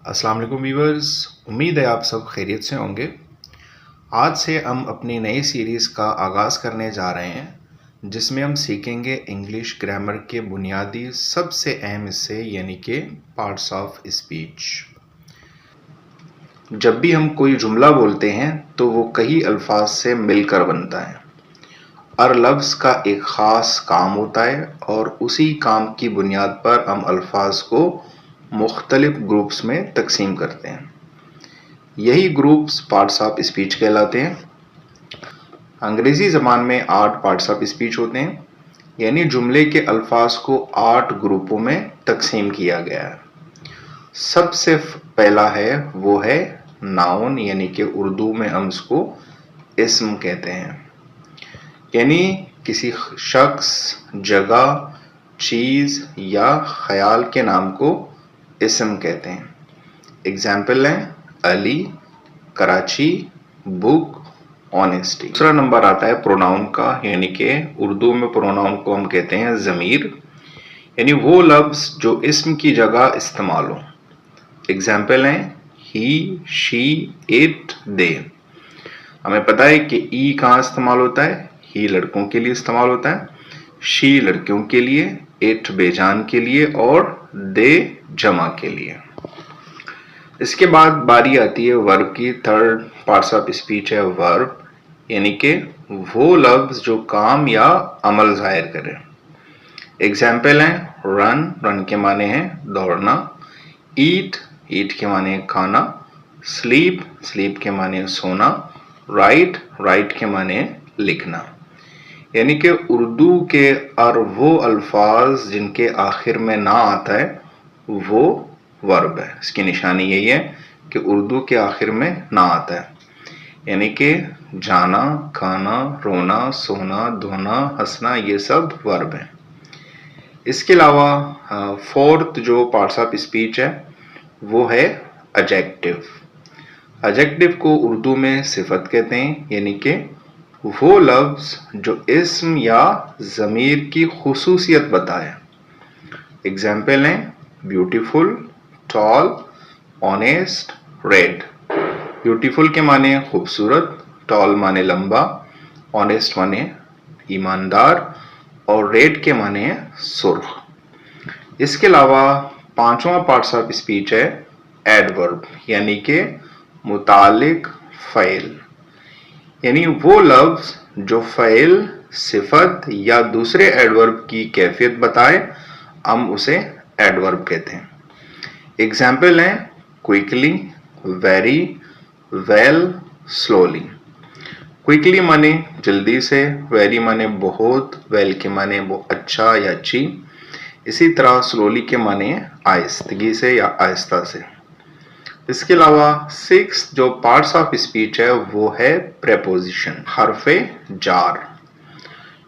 अस्सलाम वालेकुम व्यूअर्स, उम्मीद है आप सब खैरियत से होंगे। आज से हम अपनी नई सीरीज़ का आगाज़ करने जा रहे हैं जिसमें हम सीखेंगे इंग्लिश ग्रामर के बुनियादी सबसे अहम हिस्से यानी कि पार्ट्स ऑफ स्पीच। जब भी हम कोई जुमला बोलते हैं तो वो कई अल्फाज से मिलकर बनता है। हर लफ्ज़ का एक ख़ास काम होता है और उसी काम की बुनियाद पर हम अल्फाज को मुख्तलिफ ग्रुप्स में तकसीम करते हैं। यही ग्रुप्स पार्ट्स ऑफ स्पीच कहलाते हैं। अंग्रेज़ी ज़बान में 8 पार्ट्स ऑफ स्पीच होते हैं, यानी जुमले के अल्फाज को 8 ग्रुपों में तकसीम किया गया है। सबसे पहला है वो है नाउन, यानी कि उर्दू में हम उसको इस्म कहते हैं, यानी किसी शख्स, जगह, चीज़ या ख्याल के नाम को इस्म कहते हैं। एग्जाम्पल है अली, कराची, बुक, ऑनेस्टी। दूसरा नंबर आता है प्रोनाउन का, यानी कि उर्दू में प्रोनाउन को हम कहते हैं ज़मीर, यानी वो लफ्ज़ जो इस्म की जगह इस्तेमाल हो। एग्जाम्पल है ही, शी, इट, दे। हमें पता है कि ई कहाँ इस्तेमाल होता है, ही लड़कों के लिए इस्तेमाल होता है, शी लड़कियों के लिए, इट बेजान के लिए और दे जमा के लिए। इसके बाद बारी आती है वर्ब की। थर्ड पार्ट्स ऑफ स्पीच है वर्ब, यानी कि वो लफ्ज़ जो काम या अमल जाहिर करे। एग्जाम्पल है रन, रन के माने हैं दौड़ना, ईट, ईट के माने हैं खाना, स्लीप, स्लीप के माने हैं सोना, राइट, राइट के माने हैं लिखना। यानी कि उर्दू के और वो अल्फाज जिनके आखिर में ना आता है वो वर्ब है। इसकी निशानी यही है कि उर्दू के आखिर में ना आता है, यानी कि जाना, खाना, रोना, सोना, धोना, हंसना, ये सब वर्ब है। इसके अलावा फोर्थ जो पार्ट्स ऑफ स्पीच है वो है एडजेक्टिव। एडजेक्टिव को उर्दू में सिफत कहते हैं, यानी कि वो लफ्ज़ जो इस्म या ज़मीर की खुसूसियत बताए। एग्जाम्पल है beautiful, tall, honest, red. Beautiful के माने खूबसूरत, टॉल माने लंबा, ऑनेस्ट माने ईमानदार और रेड के माने सुर्ख। इसके अलावा पांचवा पार्ट्स ऑफ स्पीच है एडवर्ब, यानी कि मुतालिक फ़इल, यानी वो लफ्ज़ जो फ़इल, सिफत या दूसरे एडवर्ब की कैफियत बताए, हम उसे एडवर्ब कहते हैं। एग्जाम्पल है quickly, very, well, slowly. Quickly माने जल्दी से, वेरी माने बहुत, वेल के माने वो अच्छा या अच्छी, इसी तरह स्लोली के माने आहिस्तगी से या आहिस्ता से। इसके अलावा सिक्स जो पार्ट्स ऑफ स्पीच है वो है प्रेपोजिशन, हरफे जार,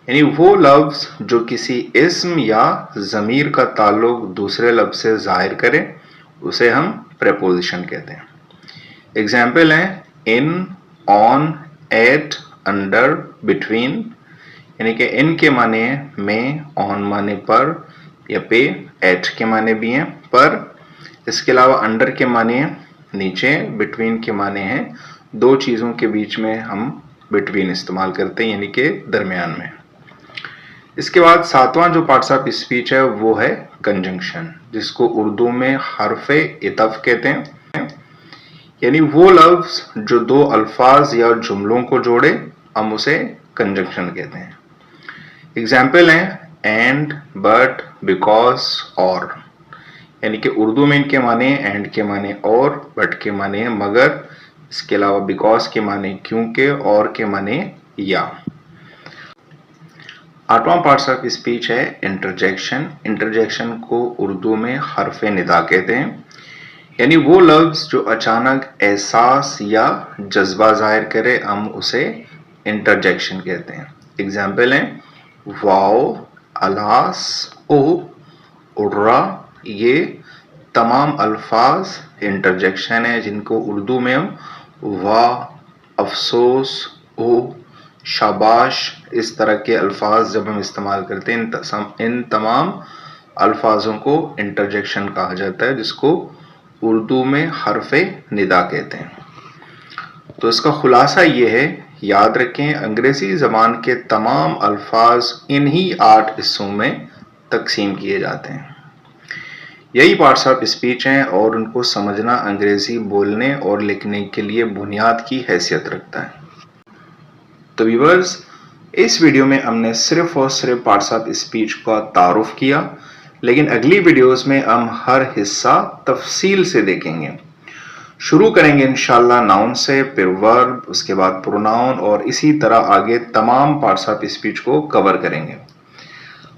यानी वो लफ्ज़ जो किसी इस्म या ज़मीर का ताल्लुक दूसरे लफ्ज़ से ज़ाहिर करे उसे हम प्रेपोजिशन कहते हैं। एग्जाम्पल है इन, ऑन, एट, अंडर, बिटवीन, यानी कि इन के माने में, ऑन माने पर या पे, एट के माने भी हैं पर। इसके अलावा अंडर के माने नीचे, बिटवीन के माने हैं दो चीज़ों के बीच में हम बिटवीन इस्तेमाल करते हैं, यानी कि दरमियान में। इसके बाद सातवां जो पार्ट्स ऑफ स्पीच है वो है कंजंक्शन, जिसको उर्दू में हरफे इतफ कहते हैं, यानी वो लफ्ज़ जो दो अल्फाज या जुमलों को जोड़े, हम उसे कंजंक्शन कहते हैं। एग्जाम्पल है एंड, बट, बिकॉज, और, यानी कि उर्दू में इनके माने एंड के माने और, बट के माने मगर, इसके अलावा बिकॉज के माने क्योंकि और के माने या। आठवां पार्ट्स ऑफ स्पीच है इंटरजेक्शन। इंटरजेक्शन को उर्दू में हरफे निदा कहते हैं, यानी वो लफ्ज़ जो अचानक एहसास या जज्बा जाहिर करे, हम उसे इंटरजेक्शन कहते हैं। एग्जाम्पल है वाओ, अलास, ओ, उर्रा, ये तमाम अल्फाज इंटरजेक्शन है जिनको उर्दू में हम वाह, अफसोस, ओ, शाबाश, इस तरह के अल्फाज जब हम इस्तेमाल करते हैं इन तमाम अल्फाजों को इंटरजेक्शन कहा जाता है, जिसको उर्दू में हरफ़े निदा कहते हैं। तो इसका खुलासा ये है, याद रखें अंग्रेज़ी ज़बान के तमाम अल्फाज इन्हीं 8 हिस्सों में तकसीम किए जाते हैं। यही पार्ट्स ऑफ स्पीच हैं और उनको समझना अंग्रेज़ी बोलने और लिखने के लिए बुनियाद की हैसियत रखता है। तो व्यूअर्स, इस वीडियो में हमने सिर्फ और सिर्फ पार्ट्स ऑफ स्पीच का तारुफ किया, लेकिन अगली वीडियोस में हम हर हिस्सा तफसील से देखेंगे। शुरू करेंगे इंशाल्लाह नाउन से, फिर वर्ब, उसके बाद प्रोनाउन और इसी तरह आगे तमाम पार्ट्स ऑफ स्पीच को कवर करेंगे।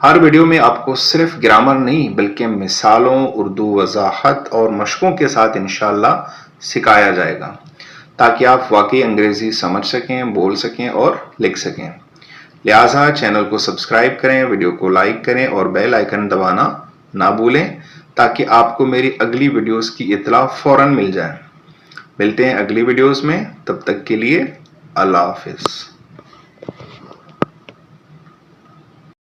हर वीडियो में आपको सिर्फ ग्रामर नहीं बल्कि मिसालों, उर्दू वजाहत और मशकों के साथ इंशाल्लाह सिखाया जाएगा, ताकि आप वाकई अंग्रेजी समझ सकें, बोल सकें और लिख सकें। लिहाजा चैनल को सब्सक्राइब करें, वीडियो को लाइक करें और बेल आइकन दबाना ना भूलें, ताकि आपको मेरी अगली वीडियोस की इत्तला फौरन मिल जाए। मिलते हैं अगली वीडियोस में, तब तक के लिए अल्लाह हाफिज।